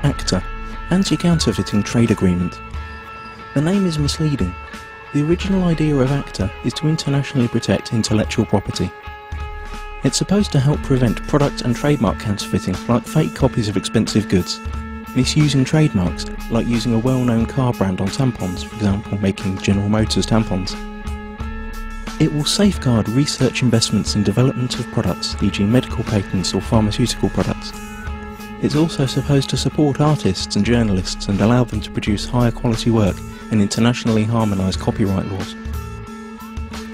ACTA, Anti-Counterfeiting Trade Agreement. The name is misleading. The original idea of ACTA is to internationally protect intellectual property. It's supposed to help prevent product and trademark counterfeiting, like fake copies of expensive goods, misusing trademarks, like using a well-known car brand on tampons, for example making General Motors tampons. It will safeguard research investments in development of products, e.g. medical patents or pharmaceutical products. It's also supposed to support artists and journalists and allow them to produce higher quality work and internationally harmonised copyright laws.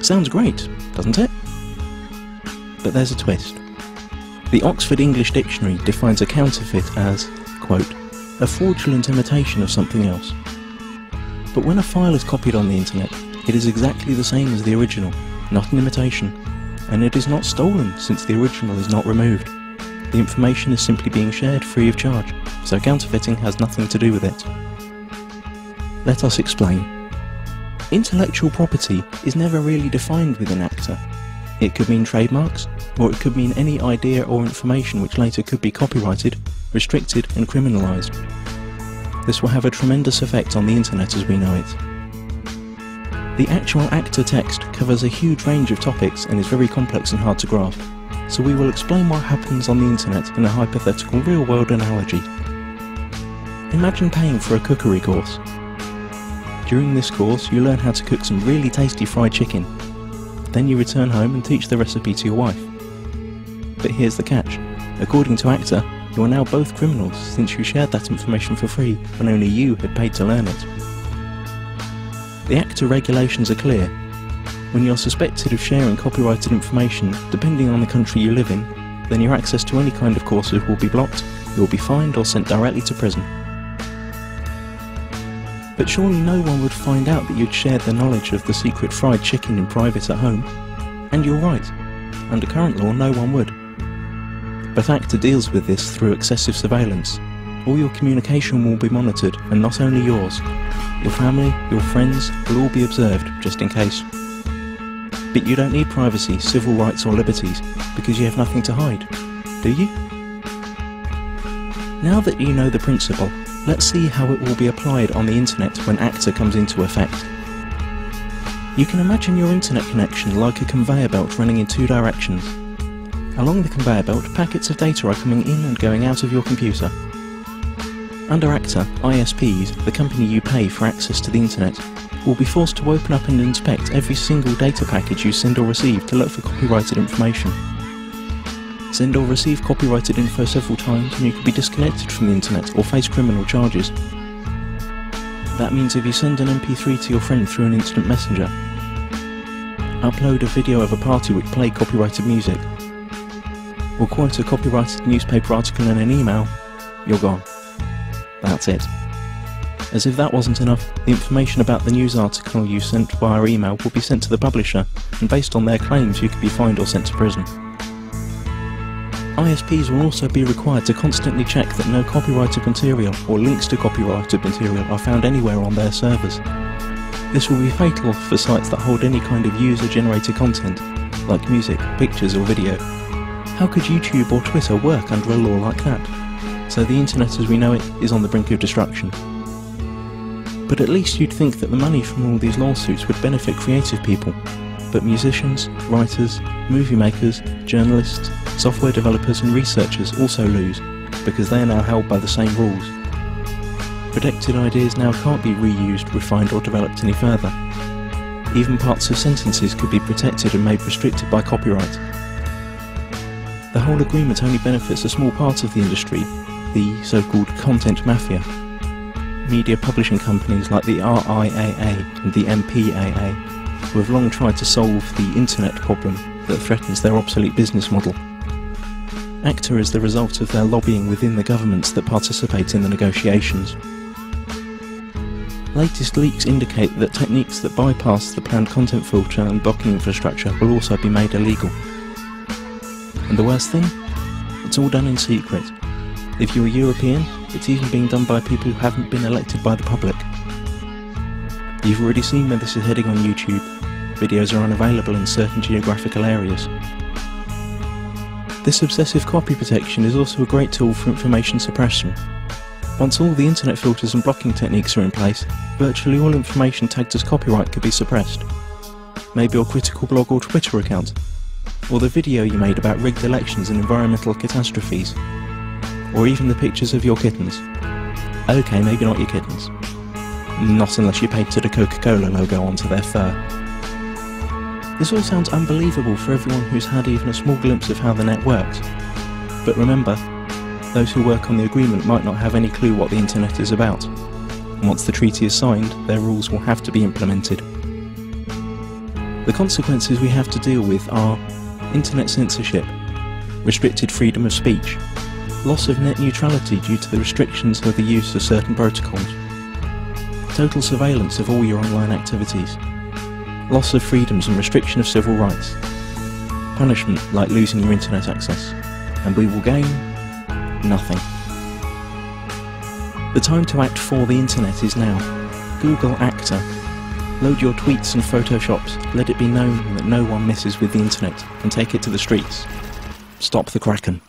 Sounds great, doesn't it? But there's a twist. The Oxford English Dictionary defines a counterfeit as, quote, a fraudulent imitation of something else. But when a file is copied on the internet, it is exactly the same as the original, not an imitation, and it is not stolen since the original is not removed. The information is simply being shared free of charge, so counterfeiting has nothing to do with it. Let us explain. Intellectual property is never really defined within ACTA. It could mean trademarks, or it could mean any idea or information which later could be copyrighted, restricted and criminalised. This will have a tremendous effect on the internet as we know it. The actual ACTA text covers a huge range of topics and is very complex and hard to grasp, so we will explain what happens on the internet in a hypothetical real-world analogy. Imagine paying for a cookery course. During this course you learn how to cook some really tasty fried chicken. Then you return home and teach the recipe to your wife. But here's the catch. According to ACTA, you are now both criminals since you shared that information for free when only you had paid to learn it. The ACTA regulations are clear. When you're suspected of sharing copyrighted information, depending on the country you live in, then your access to any kind of courses will be blocked, you will be fined or sent directly to prison. But surely no one would find out that you'd shared the knowledge of the secret fried chicken in private at home. And you're right. Under current law, no one would. But ACTA deals with this through excessive surveillance. All your communication will be monitored, and not only yours. Your family, your friends will all be observed, just in case. But you don't need privacy, civil rights or liberties, because you have nothing to hide, do you? Now that you know the principle, let's see how it will be applied on the internet when ACTA comes into effect. You can imagine your internet connection like a conveyor belt running in two directions. Along the conveyor belt, packets of data are coming in and going out of your computer. Under ACTA, ISPs, the company you pay for access to the internet, will be forced to open up and inspect every single data package you send or receive to look for copyrighted information. Send or receive copyrighted info several times and you could be disconnected from the internet or face criminal charges. That means if you send an MP3 to your friend through an instant messenger, upload a video of a party which played copyrighted music, or quote a copyrighted newspaper article in an email, you're gone. That's it. As if that wasn't enough, the information about the news article you sent via email will be sent to the publisher, and based on their claims you could be fined or sent to prison. ISPs will also be required to constantly check that no copyrighted material or links to copyrighted material are found anywhere on their servers. This will be fatal for sites that hold any kind of user-generated content, like music, pictures or video. How could YouTube or Twitter work under a law like that? So the internet as we know it is on the brink of destruction. But at least you'd think that the money from all these lawsuits would benefit creative people. But musicians, writers, movie makers, journalists, software developers and researchers also lose, because they are now held by the same rules. Protected ideas now can't be reused, refined or developed any further. Even parts of sentences could be protected and made restricted by copyright. The whole agreement only benefits a small part of the industry, the so-called content mafia. Media publishing companies like the RIAA and the MPAA, who have long tried to solve the internet problem that threatens their obsolete business model. ACTA is the result of their lobbying within the governments that participate in the negotiations. Latest leaks indicate that techniques that bypass the planned content filter and blocking infrastructure will also be made illegal. And the worst thing? It's all done in secret. If you're European, it's even being done by people who haven't been elected by the public. You've already seen where this is heading on YouTube. Videos are unavailable in certain geographical areas. This obsessive copy protection is also a great tool for information suppression. Once all the internet filters and blocking techniques are in place, virtually all information tagged as copyright could be suppressed. Maybe your critical blog or Twitter account, or the video you made about rigged elections and environmental catastrophes, or even the pictures of your kittens. Okay, maybe not your kittens. Not unless you painted a Coca-Cola logo onto their fur. This all sounds unbelievable for everyone who's had even a small glimpse of how the net works. But remember, those who work on the agreement might not have any clue what the internet is about. And once the treaty is signed, their rules will have to be implemented. The consequences we have to deal with are internet censorship, restricted freedom of speech, loss of net neutrality due to the restrictions of the use of certain protocols, total surveillance of all your online activities, loss of freedoms and restriction of civil rights, punishment like losing your internet access, and we will gain nothing. The time to act for the internet is now. Google ACTA. Load your tweets and photoshops, let it be known that no one messes with the internet, and take it to the streets. Stop the Kraken.